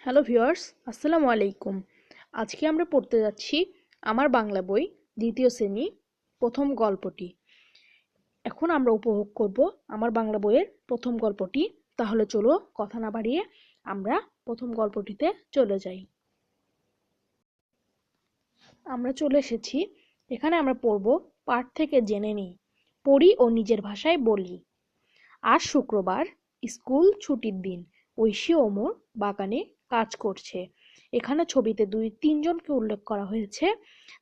Hello viewers, আসসালামু আলাইকুম। আজকে আমরা পড়তে যাচ্ছি আমার বাংলা বই দ্বিতীয় শ্রেণী প্রথম গল্পটি। এখন আমরা উপভোগ করব আমার বাংলা বইয়ের প্রথম গল্পটি। তাহলে চলো কথা না বাড়িয়ে আমরা প্রথম গল্পটিতে চলে যাই। আমরা চলে এসেছি। এখানে আমরা পড়ব পাঠ থেকে জেনে নিই, পড়ি ও নিজের ভাষায় বলি। আজ শুক্রবার, স্কুল ছুটির দিন। ঐশী ও ওমর বাগানে কাজ করছে। এখানে ছবিতে তিনজনকে উল্লেখ করা হয়েছে।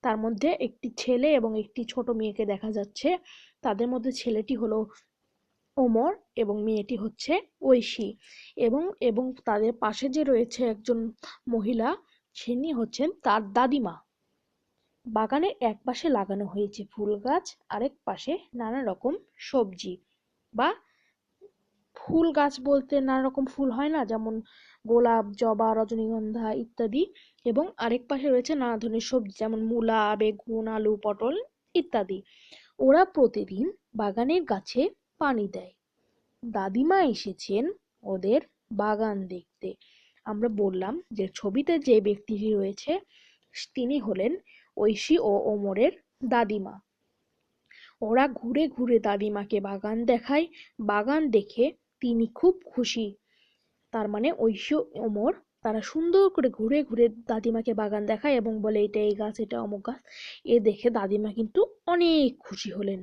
তার মধ্যে একটি ছেলে এবং একটি ছোট মেয়েকে দেখা যাচ্ছে। তাদের মধ্যে ছেলেটি হলো ওমর এবং মেয়েটি হচ্ছে ঐশী। এবং এবং তাদের পাশে যে রয়েছে একজন মহিলা, তিনি হচ্ছেন তার দাদিমা। বাগানের এক পাশে লাগানো হয়েছে ফুল গাছ, আরেক পাশে নানা রকম সবজি বা ফুল গাছ বলতে নানা রকম ফুল হয় না, যেমন গোলাপ, জবা, রজনীগন্ধা ইত্যাদি। এবং আরেক পাশে রয়েছে নানা ধরনের সবজি, যেমন মূলা, বেগুন, আলু, পটল ইত্যাদি। ওরা প্রতিদিন বাগানের গাছে পানি দেয়। দাদিমা এসেছেন ওদের বাগান দেখতে। আমরা বললাম যে ছবিতে যে ব্যক্তিটি রয়েছে তিনি হলেন ঐশী ও ওমরের দাদিমা। ওরা ঘুরে ঘুরে দাদিমাকে বাগান দেখায়। বাগান দেখে তিনি খুব খুশি। তার মানে ঐশী ওমর তারা সুন্দর করে ঘুরে ঘুরে দাদিমাকে বাগান দেখায় এবং বলে এটা এই গাছ, এটা অমুক গাছ। এ দেখে দাদিমা কিন্তু অনেক খুশি হলেন।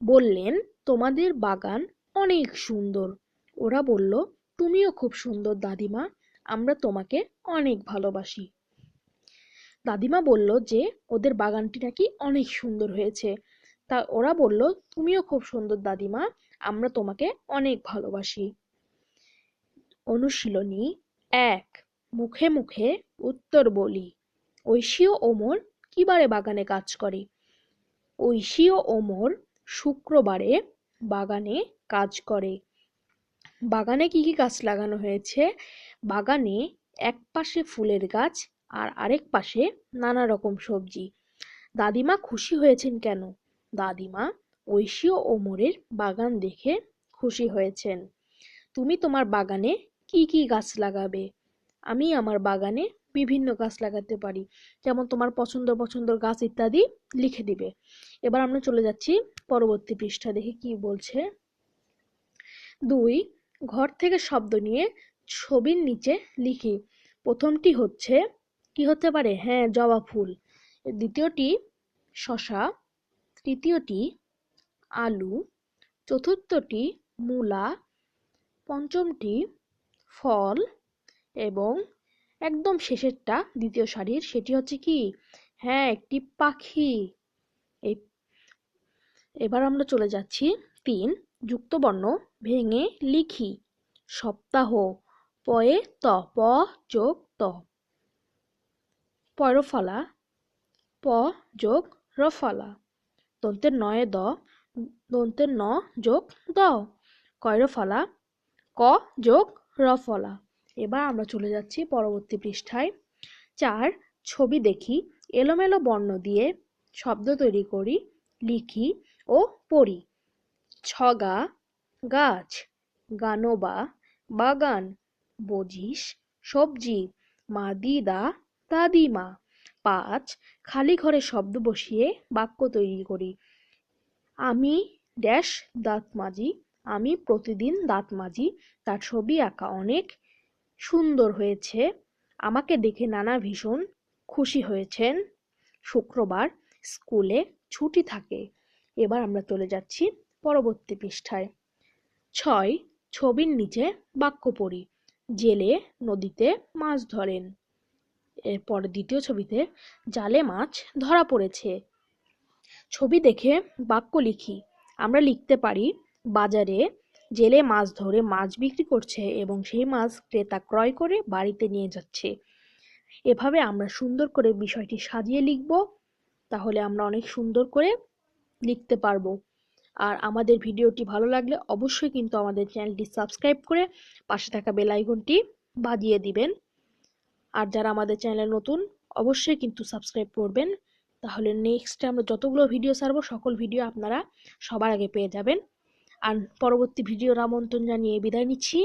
বললেন, তোমাদের বাগান অনেক সুন্দর। ওরা বলল, তুমিও খুব সুন্দর দাদিমা, আমরা তোমাকে অনেক ভালোবাসি। দাদিমা বলল যে ওদের বাগানটি নাকি অনেক সুন্দর হয়েছে। তা ওরা বলল, তুমিও খুব সুন্দর দাদিমা, আমরা তোমাকে অনেক ভালোবাসি। অনুশীলনী ১, মুখে মুখে উত্তর বলি। ঐশী ও ওমর কি বারে বাগানে কাজ করে? ঐশী ও ওমর শুক্রবারে বাগানে কাজ করে। বাগানে কি কি গাছ লাগানো হয়েছে? বাগানে এক পাশে ফুলের গাছ আর আরেক পাশে নানা রকম সবজি। দাদিমা খুশি হয়েছেন কেন? দাদিমা ঐশী ও ওমরের বাগান দেখে খুশি হয়েছেন। তুমি তোমার বাগানে কি কি গাছ লাগাবে? আমি আমার বাগানে বিভিন্ন গাছ লাগাতে পারি, যেমন তোমার পছন্দ গাছ ইত্যাদি লিখে দিবে। এবার আমরা চলে যাচ্ছি পরবর্তী পৃষ্ঠা, দেখি কি বলছে। ২, ঘর থেকে শব্দ নিয়ে ছবির নিচে লিখি। প্রথমটি হচ্ছে কি হতে পারে? হ্যাঁ, জবা ফুল। দ্বিতীয়টি শসা, তৃতীয়টি আলু, চতুর্থটি মূলা, পঞ্চমটি ফল এবং একদম শেষেরটা দ্বিতীয় সারির, সেটি হচ্ছে কি? হ্যাঁ, একটি পাখি। এই এবার আমরা চলে যাচ্ছি ৩, যুক্তবর্ণ ভেঙে লিখি। সপ্তাহ, পয়ে ত, প যোগ ত। পয়রফলা, প যোগ রফলা। দন্তের নয়ে দ, দন্তের ন যোগ দ। কয়রফলা, ক যোগ রফলা। এবার আমরা চলে যাচ্ছি পরবর্তী পৃষ্ঠায়। ৪, ছবি দেখি, এলোমেলো বর্ণ দিয়ে শব্দ তৈরি করি, লিখি ও পড়ি। ছগা, গাছ, গানোবা, বাগান, বজিস, সবজি, মা দিদা, দাদিমা। ৫, খালি ঘরে শব্দ বসিয়ে বাক্য তৈরি করি। আমি ড্যাশ দাঁত মাজি, আমি প্রতিদিন দাঁত মাজি, তার ছবি আঁকা অনেক সুন্দর হয়েছে, আমাকে দেখে নানা ভীষণ খুশি হয়েছেন, শুক্রবার স্কুলে ছুটি থাকে। এবার আমরা চলে যাচ্ছি পরবর্তী পৃষ্ঠায়। ৬, ছবির নিচে বাক্য পড়ি। জেলে নদীতে মাছ ধরেন। এরপর দ্বিতীয় ছবিতে জালে মাছ ধরা পড়েছে। ছবি দেখে বাক্য লিখি। আমরা লিখতে পারি, বাজারে জেলে মাছ ধরে মাছ বিক্রি করছে এবং সেই মাছ ক্রেতা ক্রয় করে বাড়িতে নিয়ে যাচ্ছে। এভাবে আমরা সুন্দর করে বিষয়টি সাজিয়ে লিখব, তাহলে আমরা অনেক সুন্দর করে লিখতে পারবো। আর আমাদের ভিডিওটি ভালো লাগলে অবশ্যই কিন্তু আমাদের চ্যানেলটি সাবস্ক্রাইব করে পাশে থাকা বেল আইকনটি বাজিয়ে দিবেন। আর যারা আমাদের চ্যানেলে নতুন, অবশ্যই কিন্তু সাবস্ক্রাইব করবেন, তাহলে নেক্সট আমরা যতগুলো ভিডিও ছাড়বো সকল ভিডিও আপনারা সবার আগে পেয়ে যাবেন। আর পরবর্তী ভিডিওর আমন্ত্রণ জানিয়ে বিদায় নিচ্ছি।